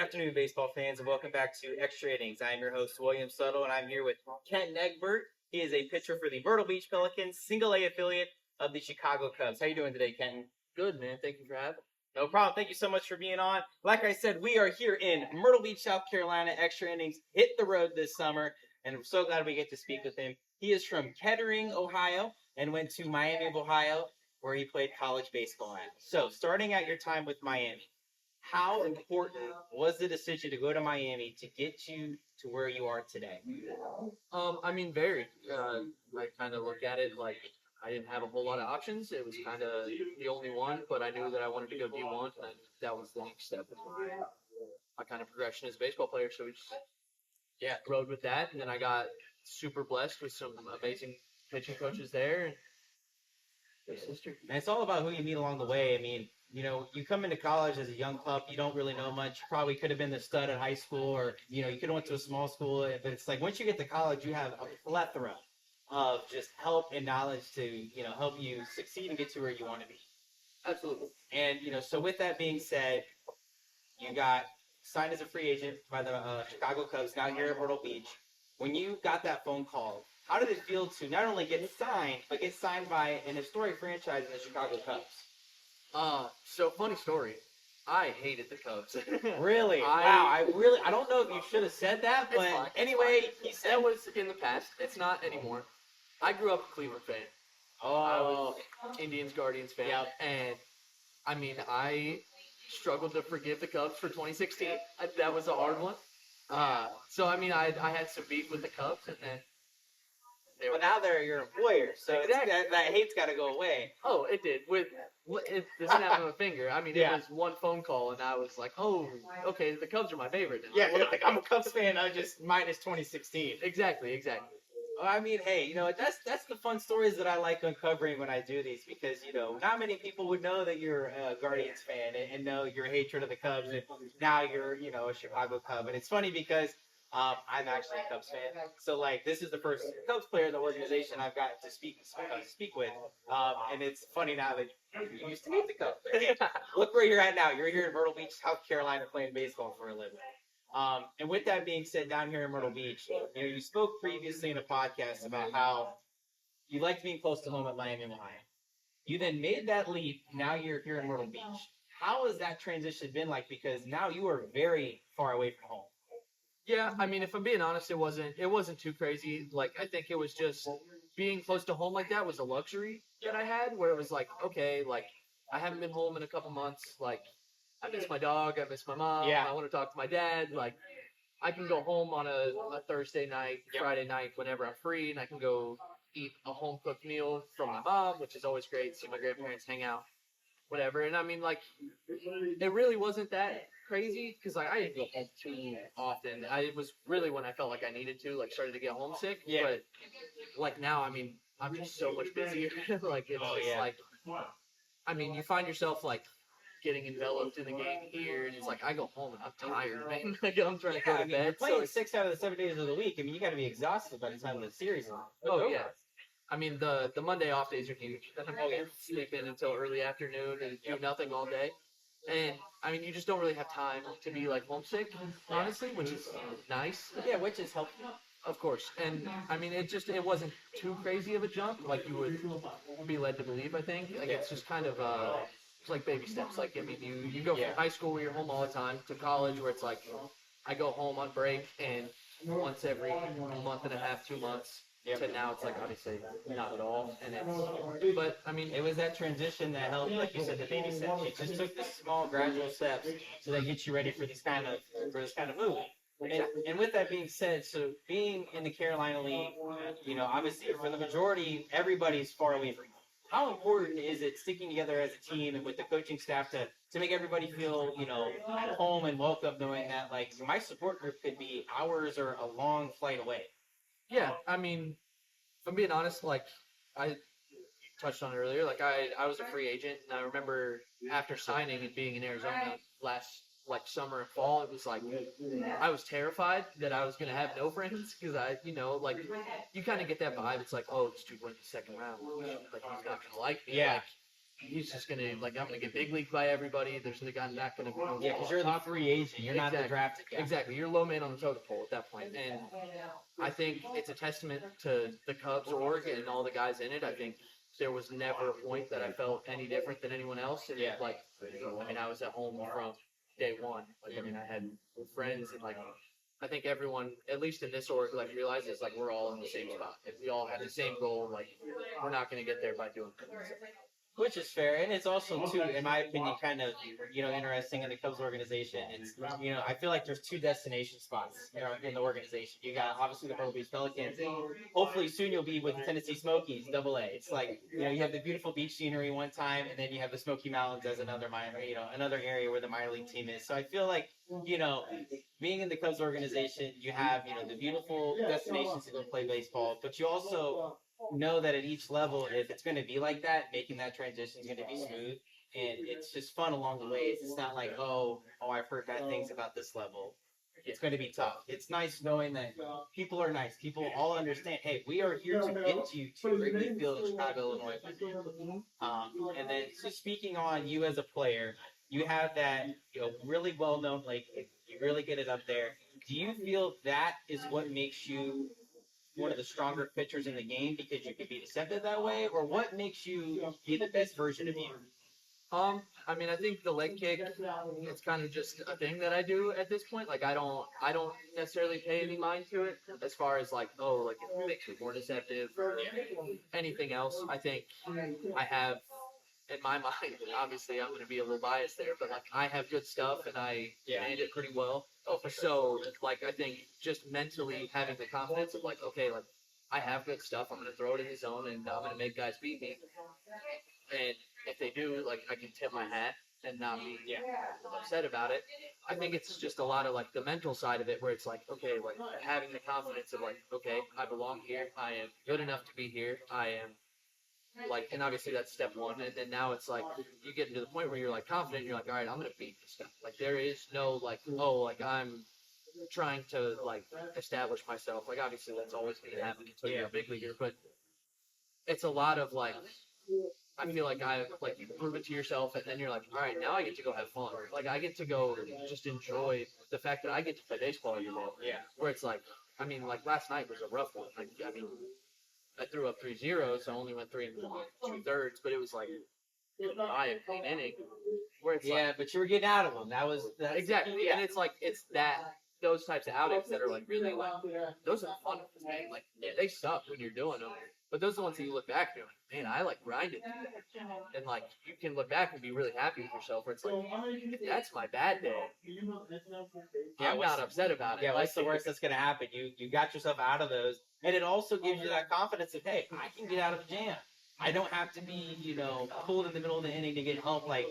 afternoon, baseball fans, and welcome back to Extra Innings. I'm your host, William Suttle, and I'm here with Kenten Egbert. He is a pitcher for the Myrtle Beach Pelicans, single-A affiliate of the Chicago Cubs. How you doing today, Kenten? Good, man. Thank you for having me. No problem. Thank you so much for being on. Like I said, we are here in Myrtle Beach, South Carolina. Extra Innings hit the road this summer, and I'm so glad we get to speak with him. He is from Kettering, Ohio, and went to Miami of Ohio, where he played college baseball at. So, starting out your time with Miami, how important was the decision to go to Miami to get you to where you are today? Very. I kind of look at it like I didn't have a whole lot of options. It was kind of the only one, but I knew that I wanted to go D1, and that was the next step of my kind of progression as a baseball player. So we just, rode with that, and then I got super blessed with some amazing pitching coaches there, and it's history. And it's all about who you meet along the way. I mean, you come into college as a young pup, you don't really know much. You probably could have been the stud at high school, or, you could have went to a small school. But it's like once you get to college, you have a plethora of just help and knowledge to, help you succeed and get to where you want to be. Absolutely. And, so with that being said, you got signed as a free agent by the Chicago Cubs, now here at Myrtle Beach. When you got that phone call, how did it feel to not only get signed, but get signed by an historic franchise in the Chicago Cubs? So funny story. I hated the Cubs. Really? Wow. I don't know if you should have said that, but anyway, he said that was in the past. It's not anymore. I grew up a Cleveland fan. Oh. I was Indians, Guardians fan. Yep. And, I struggled to forgive the Cubs for 2016. That was a hard one. I had some beef with the Cubs, and then but now they're your employer, so exactly. that hate's got to go away. Oh, it did. It's the snap of a finger. It was one phone call, and I was like, oh, okay, the Cubs are my favorite now. Yeah, like, I'm a Cubs fan. I'm just minus 2016. Exactly. Hey, that's the fun stories that I like uncovering when I do these, because, not many people would know that you're a Guardians fan and know your hatred of the Cubs, and now you're, a Chicago Cub. And it's funny because I'm actually a Cubs fan, so this is the first Cubs player in the organization I've got to speak with, and it's funny now that you used to hate the Cubs. Look where you're at now. You're here in Myrtle Beach, South Carolina, playing baseball for a living. And with that being said, down here in Myrtle Beach, you spoke previously in a podcast about how you liked being close to home at Miami, Ohio. You then made that leap. Now you're here in Myrtle Beach. How has that transition been like? Because now you are very far away from home. Yeah, if I'm being honest, it wasn't too crazy. I think it was just being close to home like that was a luxury that I had, where it was like, okay, I haven't been home in a couple months. I miss my dog, I miss my mom. Yeah. I want to talk to my dad. I can go home on a Thursday night, Friday night, whenever I'm free, and I can go eat a home cooked meal from my mom, which is always great. See my grandparents, hang out, whatever. And it really wasn't that crazy, because I didn't go home too often. It was really when I felt like I needed to, started to get homesick. Yeah. But now, I'm just so much busier. You find yourself getting enveloped in the game here, and it's I go home and I'm tired, man. I'm trying to go to bed. You're playing 6 out of the 7 days of the week. You got to be exhausted by the time the series is over. Oh, yeah. The Monday off days are huge. Then I'm going to sleep in until early afternoon and do nothing all day. And, you just don't really have time to be, homesick, honestly, which is nice. Yeah, which is helpful. Of course. And, it wasn't too crazy of a jump like you would be led to believe, I think. It's just kind of, it's like baby steps. You go from high school where you're home all the time to college where it's I go home on break and once every month and a half, 2 months. Yep. To now, it's obviously not at all, and it was that transition that helped, like you said, the baby steps. You just took the small, gradual steps so that gets you ready for this kind of move. And with that being said, so being in the Carolina League, obviously for the majority, everybody's far away from home. How important is it sticking together as a team and with the coaching staff to make everybody feel, at home and welcome, knowing that my support group could be hours or a long flight away? Yeah, if I'm being honest, I touched on it earlier, I was a free agent, and I remember after signing and being in Arizona last, summer and fall, it was I was terrified that I was going to have no friends, because you kind of get that vibe, it's oh, it's 2 wins the second round, he's not going to like me. Yeah. he's just gonna like I'm gonna get big leagued by everybody. There's the guy not gonna go. Yeah, because you're the free agent. You're not the drafted guy. Exactly, you're low man on the totem pole at that point, and I think it's a testament to the Cubs org and all the guys in it. I think there was never a point that I felt any different than anyone else. And like, I mean, I was at home from day one. Like, I mean, I had friends and like, I think everyone, at least in this org, like realizes like we're all in the same spot. If we all have the same goal, like we're not going to get there by doing things. Which is fair, and it's also too, in my opinion, kind of interesting in the Cubs organization. It's I feel like there's two destination spots in the organization. You got obviously the Myrtle Beach Pelicans, and hopefully soon you'll be with the Tennessee Smokies, Double A. It's like you have the beautiful beach scenery one time, and then you have the Smoky Mountains as another another area where the minor league team is. So I feel like being in the Cubs organization, you have the beautiful destinations to go play baseball, but you also know that at each level, if it's going to be like that, making that transition is going to be smooth, and it's just fun along the way. It's not like, oh, I've heard bad things about this level. It's going to be tough. It's nice knowing that people are nice. People all understand, hey, we are here to get you to Wrigley Field in Chicago, Illinois. And then, so speaking on you as a player, you have that really well-known, like, you really get it up there. Do you feel that is what makes you one of the stronger pitchers in the game because you can be deceptive that way, or what makes you be the best version of you? I mean, I think the leg kick, it's kind of just a thing that I do at this point. Like, I don't necessarily pay any mind to it as far as like, like it makes me more deceptive or anything else. I think I have, in my mind, obviously I'm going to be a little biased there, but like I have good stuff and I made it pretty well. So like I think just mentally having the confidence of like, okay, like I have good stuff. I'm going to throw it in the zone and I'm going to make guys beat me. And if they do, like I can tip my hat and not be upset about it. I think it's just a lot of like the mental side of it where it's like, okay, like having the confidence of like, okay, I belong here. I am good enough to be here. I am like, and obviously that's step one. And then now it's like, you get into the point where you're like confident. You're like, all right, I'm going to beat this guy. Like there is no like, like I'm trying to like establish myself. Like obviously that's always going to happen until you're a big leaguer, but it's a lot of like, I feel like you prove it to yourself, and then you're like, all right, now I get to go have fun. Like I get to go just enjoy the fact that I get to play baseball every day. Yeah. Where it's like, I mean, like last night was a rough one. Like, I mean, I threw up 3 zeros. I only went 3 2/3, but it was like a clean inning. Where it's but you were getting out of them. That's exactly. And it's like those types of outings that are like really like those are fun. Man. Like they suck when you're doing them. But those are the ones that you look back and you're like, man, I like grinded through that. And like you can look back and be really happy with yourself where it's like, that's my bad day. I'm not upset about it. Yeah, what's the worst that's gonna happen? You got yourself out of those. And it also gives you that confidence of, hey, I can get out of a jam. I don't have to be, pulled in the middle of the inning to get help. Like,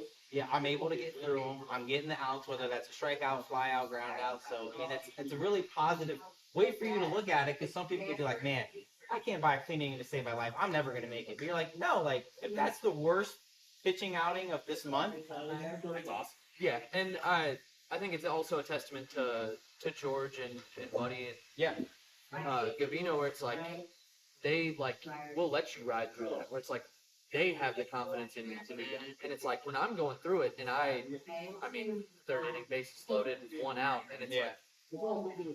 I'm able to get through them. I'm getting the outs, whether that's a strikeout, fly out, ground out. So, I mean, it's a really positive way for you to look at it because some people could be like, man, I can't buy a clean inning to save my life. I'm never going to make it. But you're like, no, like, if that's the worst pitching outing of this month, that's awesome. Yeah, and I think it's also a testament to George and Buddy and Gavino, where it's like, they, like, will let you ride through that. Where it's like, they have the confidence in me to do that. And it's like, when I'm going through it, and I mean, third inning, bases loaded, 1 out, and it's like,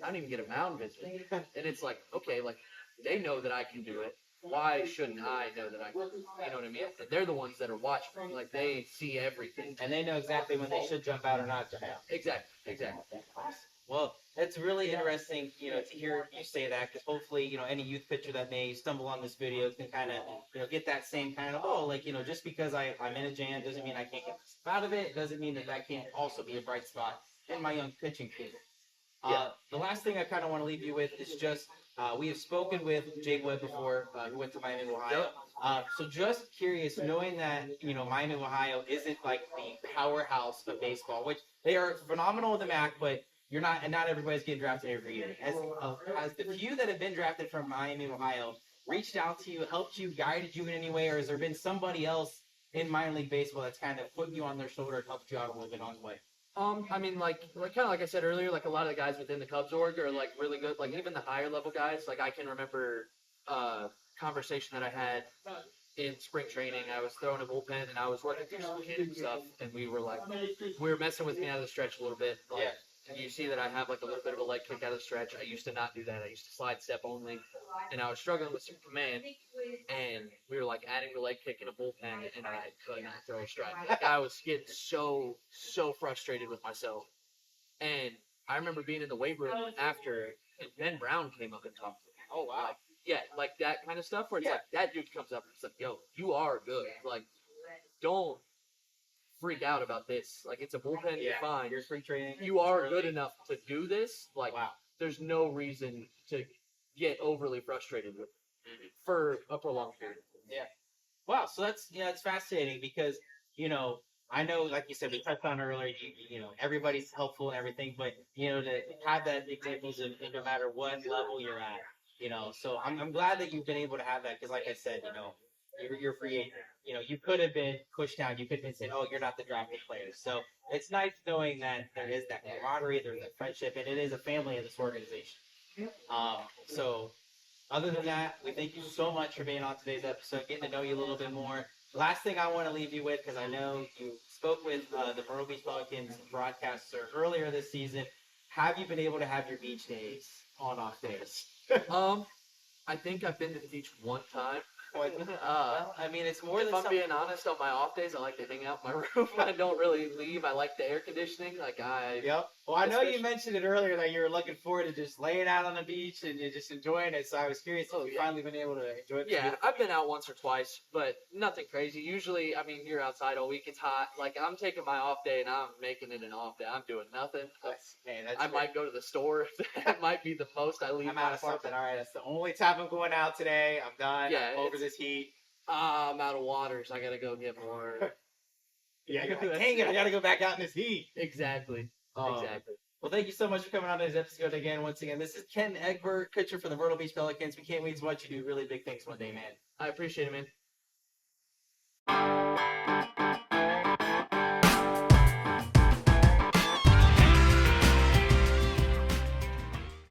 I don't even get a mound visit. And it's like, okay, like, they know that I can do it. Why shouldn't I know that I can? You know what I mean? And they're the ones that are watching. Like, they see everything. And they know exactly when they should jump out or not jump out. Exactly. Well, it's really interesting, to hear you say that, because hopefully, any youth pitcher that may stumble on this video can kind of, get that same kind of, just because I'm in a jam doesn't mean I can't get out of it. It doesn't mean that can't also be a bright spot in my young pitching career. The last thing I kind of want to leave you with is just, we have spoken with Jake Wood before, who went to Miami, Ohio. So just curious, knowing that, Miami, Ohio isn't like the powerhouse of baseball, which they are phenomenal with the MAC, but not everybody's getting drafted every year. Has the few that have been drafted from Miami, Ohio, reached out to you, helped you, guided you in any way, or has there been somebody else in minor league baseball that's kind of put you on their shoulder and helped you out a little bit on the way? I mean, like kind of like I said earlier, like a lot of the guys within the Cubs org are like really good. Like even the higher level guys, like I can remember a conversation that I had in spring training. I was throwing a bullpen, and I was working through some kid and stuff, and we were messing with me out of the stretch a little bit. Like, Yeah. and you see that I have like a little bit of a leg kick out of the stretch. I used to not do that. I used to slide step only, and I was struggling with some command. And we were like adding the leg kick in a bullpen, and I could not throw a strike. Like, I was getting so frustrated with myself. And I remember being in the weight room after, and Ben Brown came up and talked to me. Oh wow. Like, yeah, like that kind of stuff where it's like that dude comes up and it's like, yo, you are good. Like, don't freak out about this. Like, it's a bullpen, you're fine. You're spring training. You are good enough to do this. Like, Wow. there's no reason to get overly frustrated with it for a prolonged period. Yeah. Wow. So that's it's fascinating because I know, like you said, we touched on earlier. Everybody's helpful and everything, but to have that examples in no matter what level you're at. So I'm glad that you've been able to have that because, like I said, you're free agent. You could have been pushed down. You could have been said, "Oh, you're not the drafted player." So it's nice knowing that there is that camaraderie, there's that friendship, and it is a family in this organization. So other than that, we thank you so much for being on today's episode, getting to know you a little bit more. Last thing I want to leave you with, because I know you spoke with the Myrtle Beach Pelicans broadcaster earlier this season. Have you been able to have your beach days on off days? I think I've been to the beach one time. Well, I mean, it's more If than I'm something. being honest, on my off days, I like to hang out in my room. I don't really leave. I like the air conditioning. Yep. Well, I know you mentioned it earlier that you were looking forward to just laying out on the beach and you're just enjoying it. So I was curious if you've finally been able to enjoy it. Yeah, I've been out once or twice, but nothing crazy. Usually, I mean, you're outside all week. It's hot. Like, I'm taking my off day and I'm making it an off day. I'm doing nothing. I might go to the store. That might be the most I leave. I'm out of something. All right, that's the only time I'm going out today. I'm done. Yeah, I'm over this heat. I'm out of water, so I gotta go get more. Yeah, you're like, dang it, I gotta go back out in this heat. Exactly. Exactly. Well, thank you so much for coming on this episode again. Once again, this is Kenten Egbert, pitcher for the Myrtle Beach Pelicans. We can't wait to watch you do really big things one day, man. I appreciate it, man.